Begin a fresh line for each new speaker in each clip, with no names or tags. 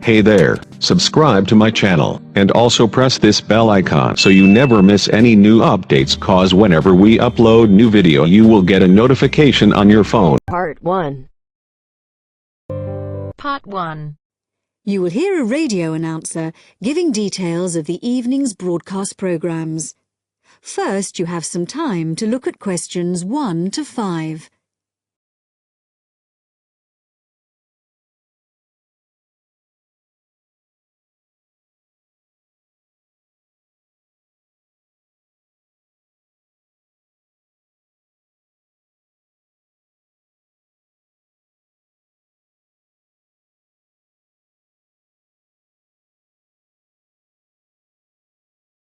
Hey there, subscribe to my channel, and also press this bell icon so you never miss any new updates, cause whenever we upload new video you will get a notification on your phone.
Part 1. Part 1.
You will hear a radio announcer giving details of the evening's broadcast programs. First, you have some time to look at questions 1 to 5.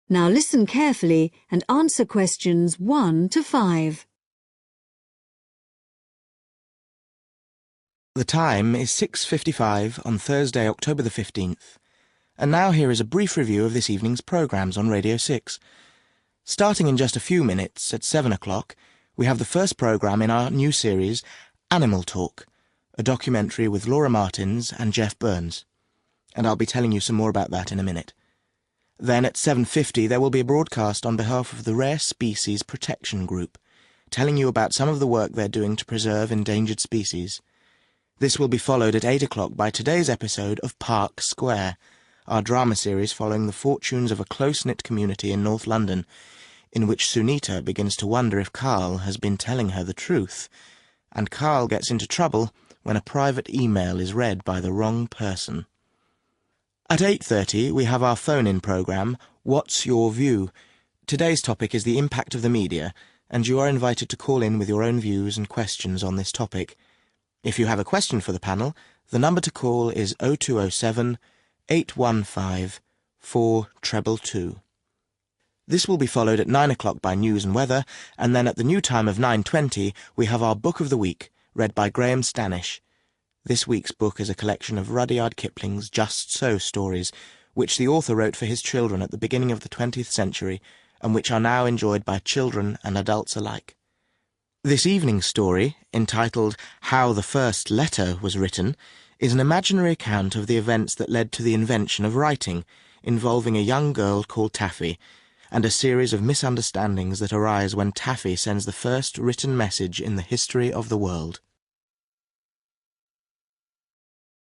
Now listen carefully and answer questions 1 to 5.
The time is 6:55 on Thursday, October the 15th. And now here is a brief review of this evening's programmes on Radio 6. Starting in just a few minutes, at 7 o'clock, we have the first programme in our new series, Animal Talk, a documentary with Laura Martins and Jeff Burns. And I'll be telling you some more about that in a minute. Then at 7:50 there will be a broadcast on behalf of the Rare Species Protection Group, telling you about some of the work they're doing to preserve endangered species. This will be followed at 8 o'clock by today's episode of Park Square, our drama series following the fortunes of a close-knit community in North London, in which Sunita begins to wonder if Carl has been telling her the truth, and Carl gets into trouble when a private email is read by the wrong person. At 8:30 we have our phone-in programme, What's Your View? Today's topic is the impact of the media, and you are invited to call in with your own views and questions on this topic. If you have a question for the panel, the number to call is 0207 815 4222. This will be followed at 9 o'clock by news and weather, and then at the new time of 9:20 we have our Book of the Week, read by Graham Stanish. This week's book is a collection of Rudyard Kipling's Just So stories, which the author wrote for his children at the beginning of the 20th century, and which are now enjoyed by children and adults alike. This evening's story, entitled How the First Letter Was Written, is an imaginary account of the events that led to the invention of writing, involving a young girl called Taffy, and a series of misunderstandings that arise when Taffy sends the first written message in the history of the world.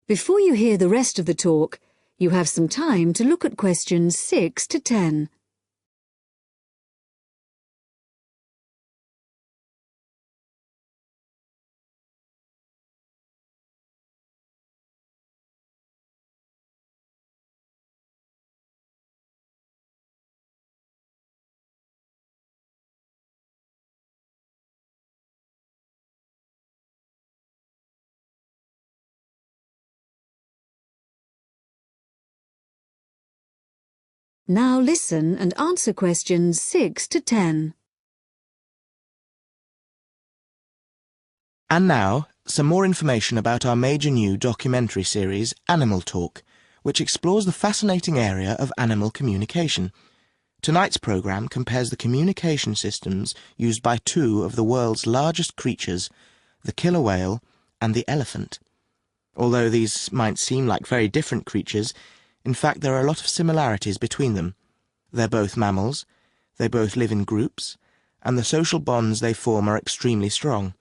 Before you hear the rest of the talk, you have some time to look at questions 6 to 10. Now listen and answer questions 6 to 10.
And now, some more information about our major new documentary series, Animal Talk, which explores the fascinating area of animal communication. Tonight's programme compares the communication systems used by two of the world's largest creatures, the killer whale and the elephant. Although these might seem like very different creatures, in fact there are a lot of similarities between them. They're both mammals, they both live in groups, and the social bonds they form are extremely strong.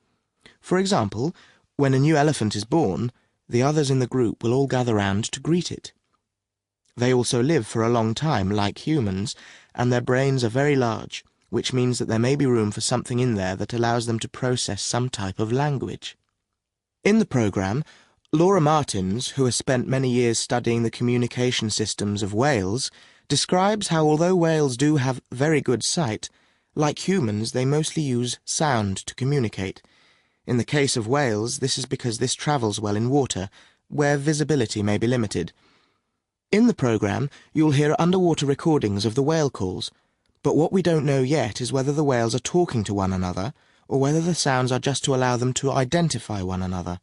For example, when a new elephant is born, the others in the group will all gather round to greet it. They also live for a long time, like humans, and their brains are very large, which means that there may be room for something in there that allows them to process some type of language. In the programme, Laura Martins, who has spent many years studying the communication systems of whales, describes how although whales do have very good sight, like humans they mostly use sound to communicate. In the case of whales, this is because this travels well in water, where visibility may be limited. In the programme, you'll hear underwater recordings of the whale calls, but what we don't know yet is whether the whales are talking to one another, or whether the sounds are just to allow them to identify one another.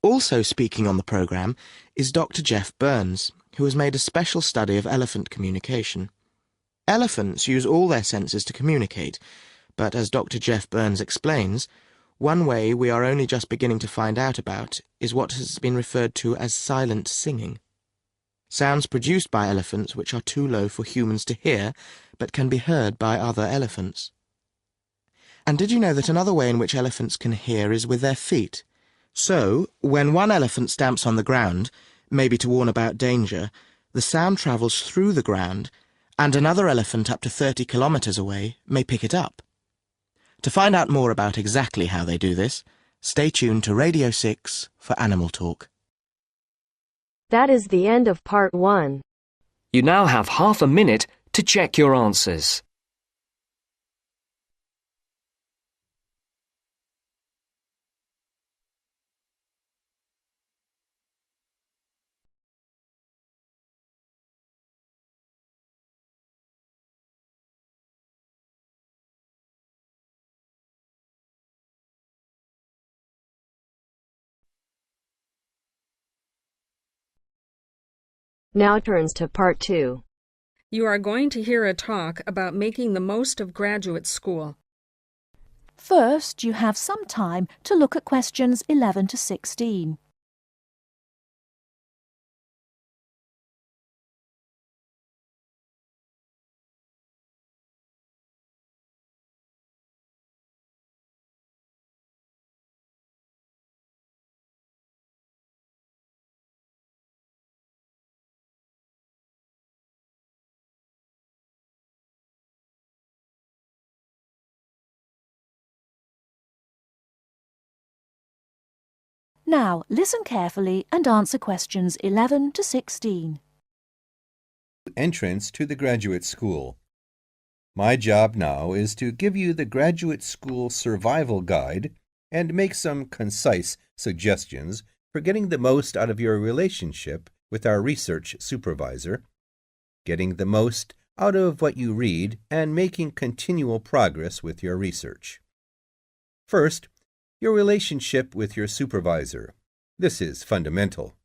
Also speaking on the programme is Dr. Jeff Burns, who has made a special study of elephant communication. Elephants use all their senses to communicate, but as Dr. Jeff Burns explains, One way we are only just beginning to find out about is what has been referred to as silent singing. Sounds produced by elephants which are too low for humans to hear, but can be heard by other elephants. And did you know that another way in which elephants can hear is with their feet? So, when one elephant stamps on the ground, maybe to warn about danger, the sound travels through the ground, and another elephant up to 30 kilometers away may pick it up. To find out more about exactly how they do this, stay tuned to Radio 6 for Animal Talk.
That is the end of part 1.
You now have half a minute to check your answers.
Now turns to part 2.
You are going to hear a talk about making the most of graduate school.
First, you have some time to look at questions 11 to 16. Now, listen carefully and answer questions 11 to 16.
Entrance to the graduate school. My job now is to give you the graduate school survival guide and make some concise suggestions for getting the most out of your relationship with our research supervisor, getting the most out of what you read, and making continual progress with your research. First, your relationship with your supervisor. This is fundamental.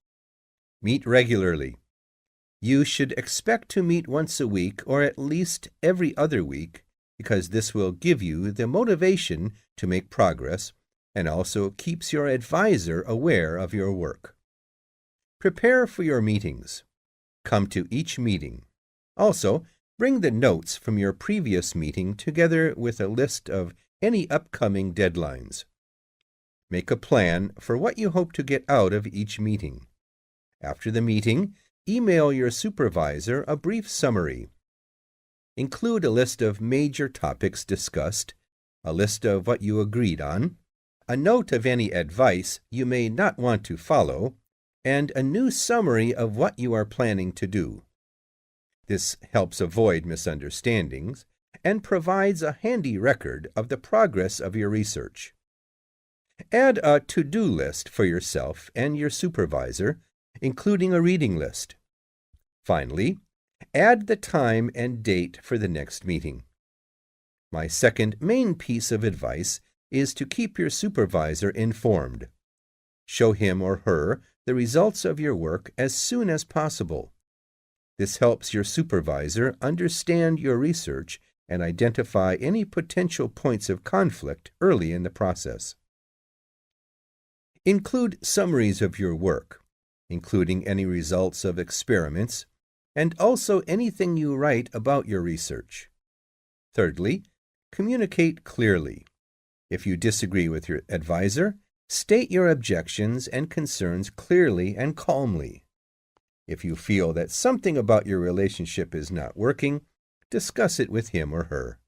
Meet regularly. You should expect to meet once a week or at least every other week because this will give you the motivation to make progress and also keeps your advisor aware of your work. Prepare for your meetings. Come to each meeting. Also, bring the notes from your previous meeting together with a list of any upcoming deadlines. Make a plan for what you hope to get out of each meeting. After the meeting, email your supervisor a brief summary. Include a list of major topics discussed, a list of what you agreed on, a note of any advice you may not want to follow, and a new summary of what you are planning to do. This helps avoid misunderstandings and provides a handy record of the progress of your research. Add a to-do list for yourself and your supervisor, including a reading list. Finally, add the time and date for the next meeting. My second main piece of advice is to keep your supervisor informed. Show him or her the results of your work as soon as possible. This helps your supervisor understand your research and identify any potential points of conflict early in the process. Include summaries of your work, including any results of experiments, and also anything you write about your research. Thirdly, communicate clearly. If you disagree with your advisor, state your objections and concerns clearly and calmly. If you feel that something about your relationship is not working, discuss it with him or her.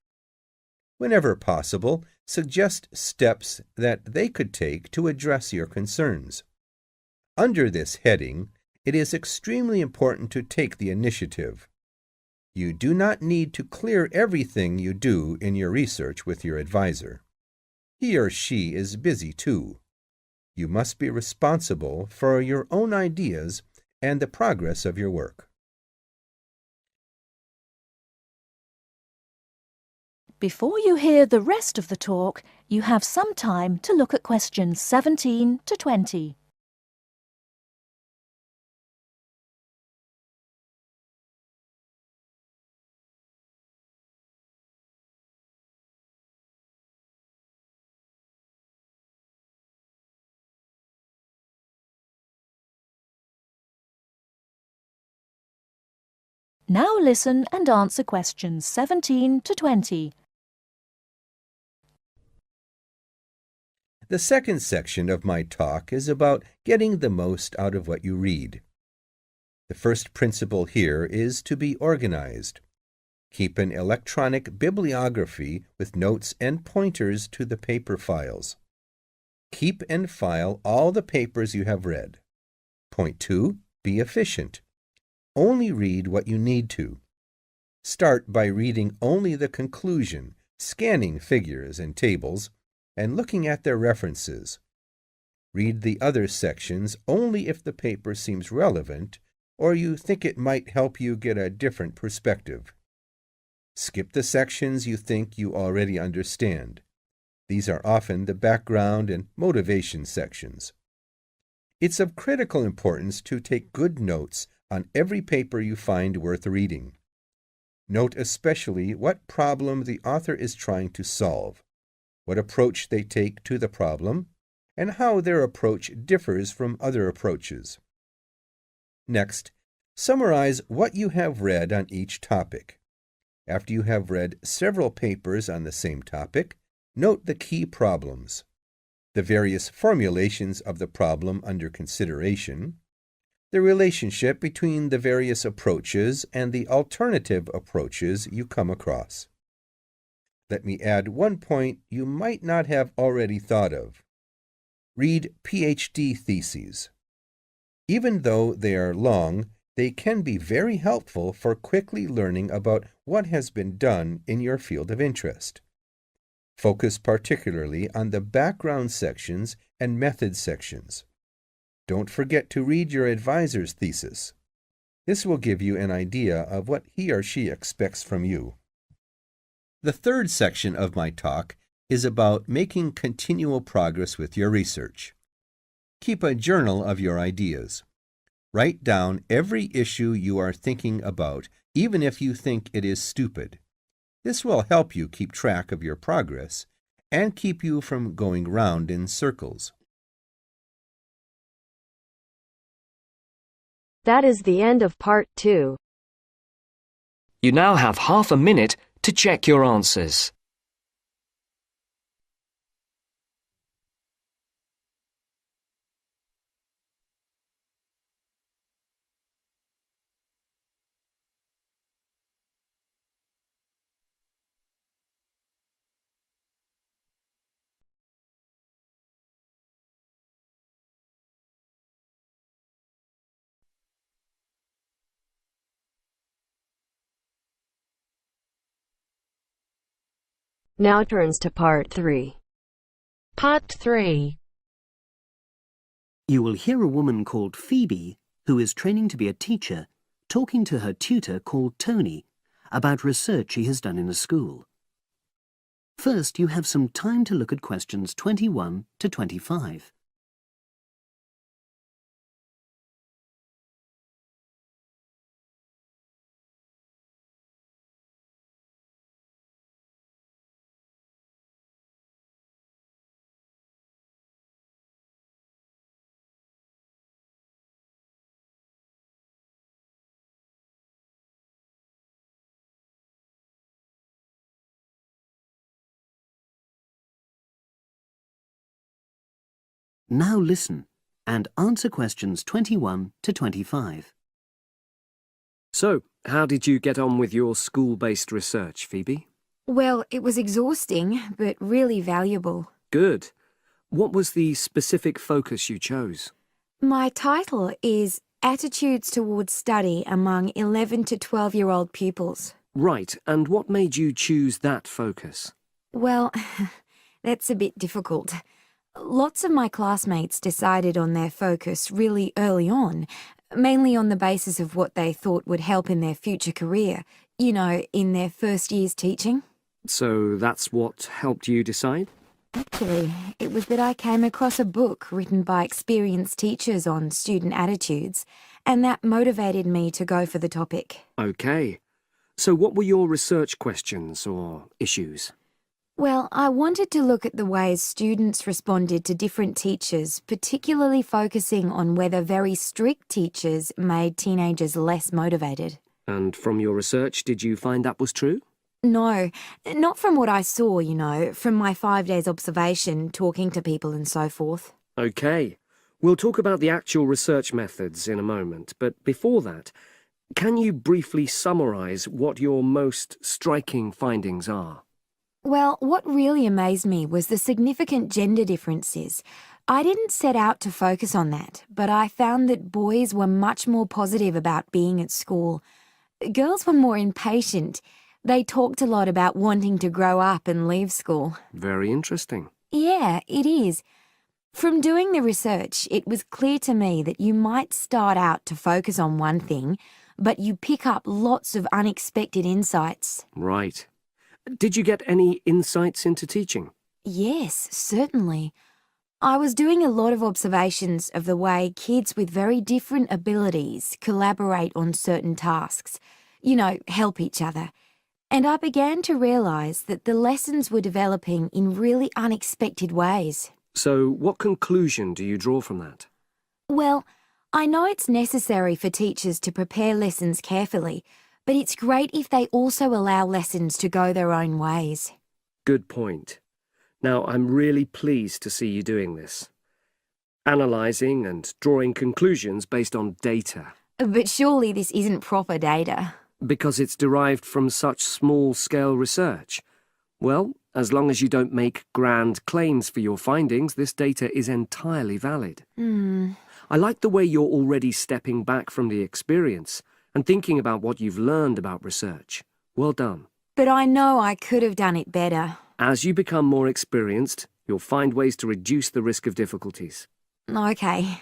Whenever possible, suggest steps that they could take to address your concerns. Under this heading, it is extremely important to take the initiative. You do not need to clear everything you do in your research with your advisor. He or she is busy too. You must be responsible for your own ideas and the progress of your work.
Before you hear the rest of the talk, you have some time to look at questions 17 to 20. Now listen and answer questions 17 to 20.
The second section of my talk is about getting the most out of what you read. The first principle here is to be organized. Keep an electronic bibliography with notes and pointers to the paper files. Keep and file all the papers you have read. Point 2. Be efficient. Only read what you need to. Start by reading only the conclusion, scanning figures and tables, and looking at their references. Read the other sections only if the paper seems relevant or you think it might help you get a different perspective. Skip the sections you think you already understand. These are often the background and motivation sections. It's of critical importance to take good notes on every paper you find worth reading. Note especially what problem the author is trying to solve, what approach they take to the problem, and how their approach differs from other approaches. Next, summarize what you have read on each topic. After you have read several papers on the same topic, note the key problems, the various formulations of the problem under consideration, the relationship between the various approaches and the alternative approaches you come across. Let me add one point you might not have already thought of. Read PhD theses. Even though they are long, they can be very helpful for quickly learning about what has been done in your field of interest. Focus particularly on the background sections and method sections. Don't forget to read your advisor's thesis. This will give you an idea of what he or she expects from you. The third section of my talk is about making continual progress with your research. Keep a journal of your ideas. Write down every issue you are thinking about, even if you think it is stupid. This will help you keep track of your progress and keep you from going round in circles.
That is the end of part 2.
You now have half a minute to check your answers.
Now turns to part 3.
Part 3.
You will hear a woman called Phoebe, who is training to be a teacher, talking to her tutor called Tony about research she has done in a school. First, you have some time to look at questions 21 to 25. Now listen and answer questions 21 to 25.
So, how did you get on with your school-based research, Phoebe?
Well, it was exhausting, but really valuable.
Good. What was the specific focus you chose?
My title is Attitudes Towards Study Among 11 to 12-year-old Pupils.
Right, and what made you choose that focus?
Well, that's a bit difficult. Lots of my classmates decided on their focus really early on, mainly on the basis of what they thought would help in their future career, in their first year's teaching.
So that's what helped you decide?
Actually, it was that I came across a book written by experienced teachers on student attitudes, and that motivated me to go for the topic.
Okay. So what were your research questions or issues?
Well, I wanted to look at the ways students responded to different teachers, particularly focusing on whether very strict teachers made teenagers less motivated.
And from your research, did you find that was true?
No, not from what I saw, from my 5 days observation, talking to people and so forth.
OK. We'll talk about the actual research methods in a moment, but before that, can you briefly summarise what your most striking findings are?
Well, what really amazed me was the significant gender differences. I didn't set out to focus on that, but I found that boys were much more positive about being at school. Girls were more impatient. They talked a lot about wanting to grow up and leave school.
Very interesting.
Yeah, it is. From doing the research, it was clear to me that you might start out to focus on one thing, but you pick up lots of unexpected insights.
Right. Did you get any insights into teaching?
Yes, certainly. I was doing a lot of observations of the way kids with very different abilities collaborate on certain tasks, help each other. And I began to realise that the lessons were developing in really unexpected ways.
So what conclusion do you draw from that?
Well, I know it's necessary for teachers to prepare lessons carefully, but it's great if they also allow lessons to go their own ways.
Good point. Now, I'm really pleased to see you doing this. Analysing and drawing conclusions based on data.
But surely this isn't proper data.
Because it's derived from such small-scale research. Well, as long as you don't make grand claims for your findings, this data is entirely valid. I like the way you're already stepping back from the experience and thinking about what you've learned about research. Well done.
But I know I could have done it better.
As you become more experienced, you'll find ways to reduce the risk of difficulties.
OK.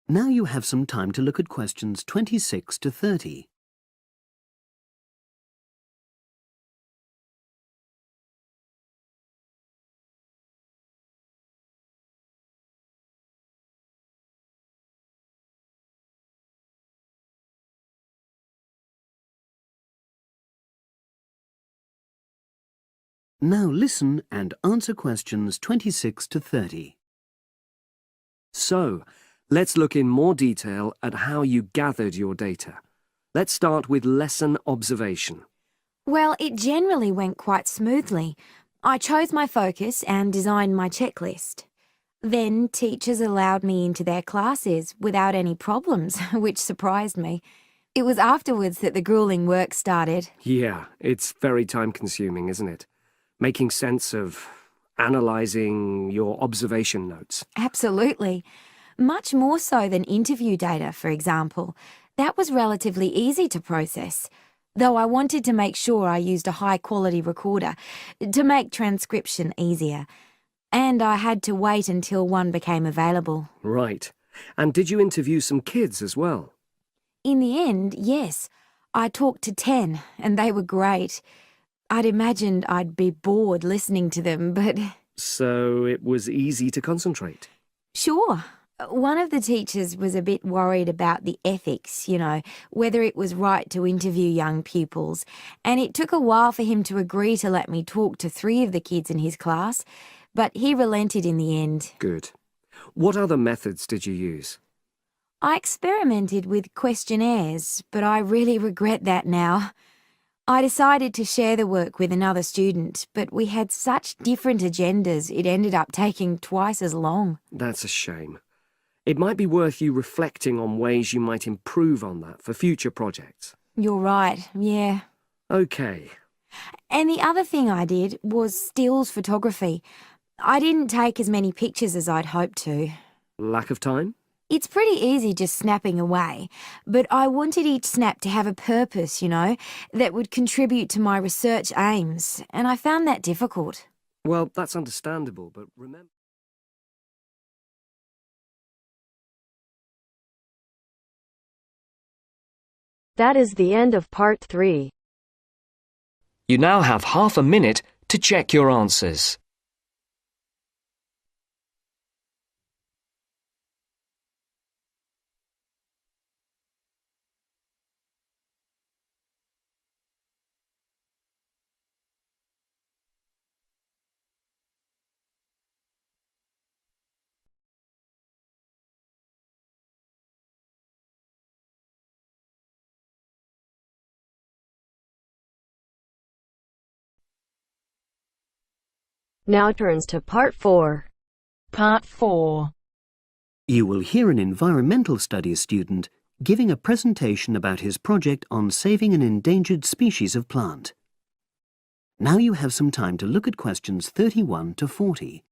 Now you have some time to look at questions 26 to 30. Now listen and answer questions 26 to 30.
So, let's look in more detail at how you gathered your data. Let's start with lesson observation.
Well, it generally went quite smoothly. I chose my focus and designed my checklist. Then teachers allowed me into their classes without any problems, which surprised me. It was afterwards that the grueling work started.
Yeah, it's very time-consuming, isn't it? Making sense of analysing your observation notes.
Absolutely. Much more so than interview data, for example. That was relatively easy to process, though I wanted to make sure I used a high-quality recorder to make transcription easier. And I had to wait until one became available.
Right. And did you interview some kids as well?
In the end, yes. I talked to 10, and they were great. I'd imagined I'd be bored listening to them, but...
So it was easy to concentrate?
Sure. One of the teachers was a bit worried about the ethics, whether it was right to interview young pupils, and it took a while for him to agree to let me talk to 3 of the kids in his class, but he relented in the end.
Good. What other methods did you use?
I experimented with questionnaires, but I really regret that now. I decided to share the work with another student, but we had such different agendas it ended up taking twice as long.
That's a shame. It might be worth you reflecting on ways you might improve on that for future projects.
You're right, yeah.
OK.
And the other thing I did was stills photography. I didn't take as many pictures as I'd hoped to.
Lack of time?
It's pretty easy just snapping away, but I wanted each snap to have a purpose, that would contribute to my research aims, and I found that difficult.
Well, that's understandable, but remember...
That is the end of part 3.
You now have half a minute to check your answers.
Now turns to Part 4.
Part 4.
You will hear an environmental studies student giving a presentation about his project on saving an endangered species of plant. Now you have some time to look at questions 31 to 40.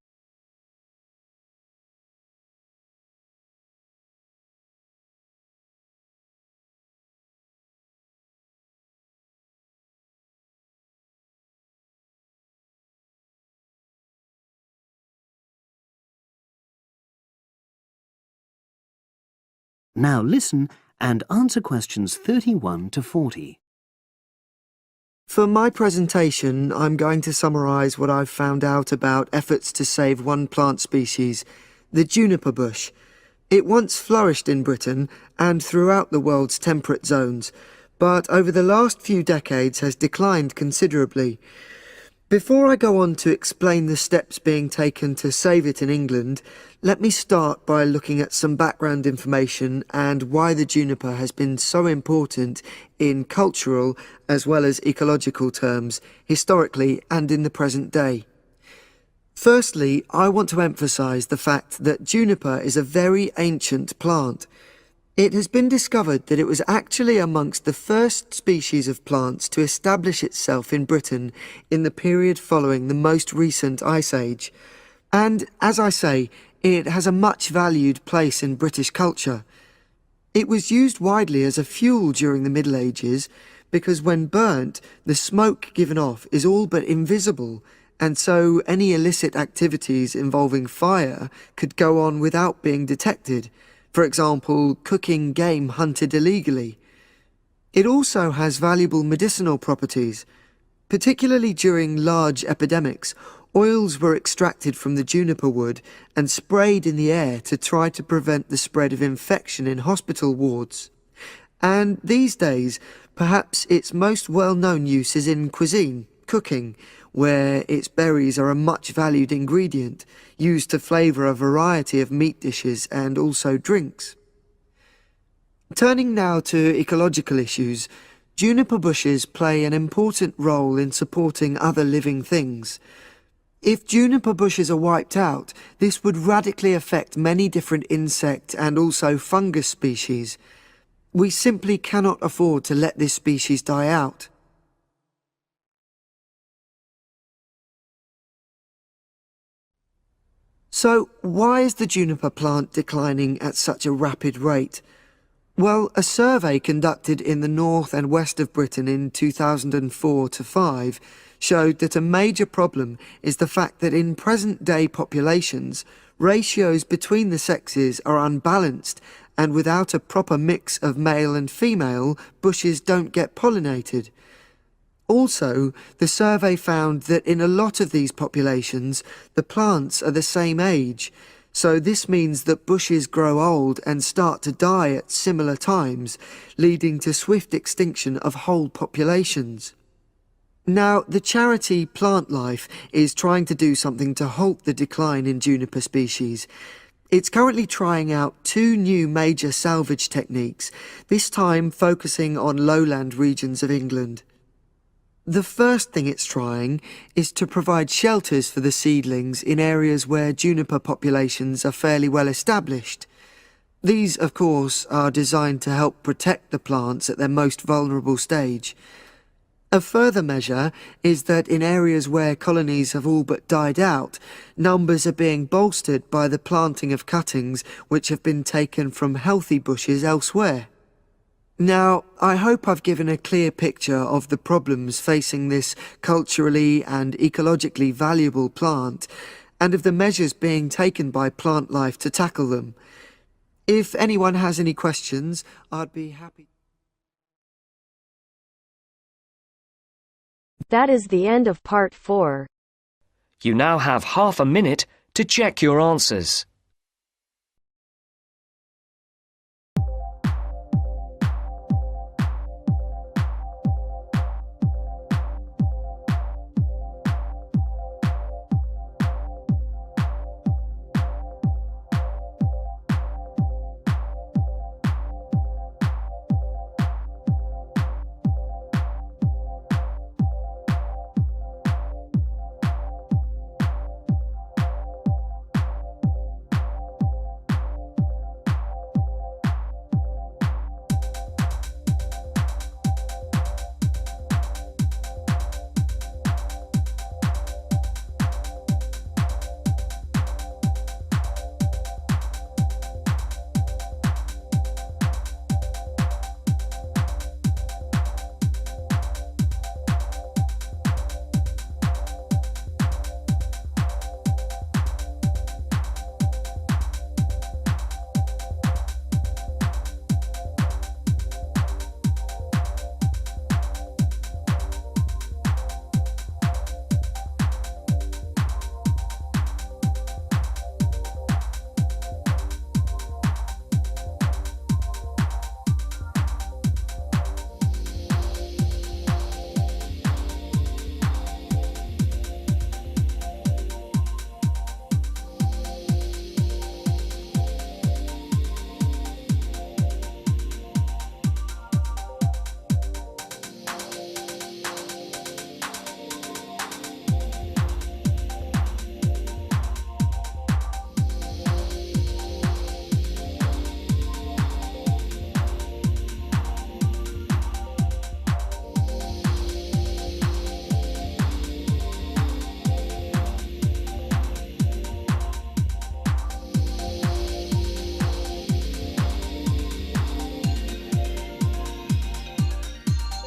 Now listen and answer questions 31 to 40.
For my presentation, I'm going to summarise what I've found out about efforts to save one plant species, the juniper bush. It once flourished in Britain and throughout the world's temperate zones, but over the last few decades has declined considerably. Before I go on to explain the steps being taken to save it in England, let me start by looking at some background information and why the juniper has been so important in cultural as well as ecological terms, historically and in the present day. Firstly, I want to emphasise the fact that juniper is a very ancient plant. It has been discovered that it was actually amongst the first species of plants to establish itself in Britain in the period following the most recent Ice Age. And, as I say, it has a much valued place in British culture. It was used widely as a fuel during the Middle Ages because when burnt, the smoke given off is all but invisible, and so any illicit activities involving fire could go on without being detected. For example, cooking game hunted illegally. It also has valuable medicinal properties. Particularly during large epidemics, oils were extracted from the juniper wood and sprayed in the air to try to prevent the spread of infection in hospital wards. And these days, perhaps its most well-known use is in cuisine, cooking, where its berries are a much valued ingredient, used to flavour a variety of meat dishes and also drinks. Turning now to ecological issues, juniper bushes play an important role in supporting other living things. If juniper bushes are wiped out, this would radically affect many different insect and also fungus species. We simply cannot afford to let this species die out. So, why is the juniper plant declining at such a rapid rate? Well, a survey conducted in the north and west of Britain in 2004-5 showed that a major problem is the fact that in present-day populations, ratios between the sexes are unbalanced, and without a proper mix of male and female, bushes don't get pollinated. Also, the survey found that in a lot of these populations, the plants are the same age, so this means that bushes grow old and start to die at similar times, leading to swift extinction of whole populations. Now, the charity Plant Life is trying to do something to halt the decline in juniper species. It's currently trying out 2 new major salvage techniques, this time focusing on lowland regions of England. The first thing it's trying is to provide shelters for the seedlings in areas where juniper populations are fairly well established. These, of course, are designed to help protect the plants at their most vulnerable stage. A further measure is that in areas where colonies have all but died out, numbers are being bolstered by the planting of cuttings which have been taken from healthy bushes elsewhere. Now, I hope I've given a clear picture of the problems facing this culturally and ecologically valuable plant, and of the measures being taken by Plant Life to tackle them. If anyone has any questions, I'd be happy.
That is the end of Part 4.
You now have half a minute to check your answers.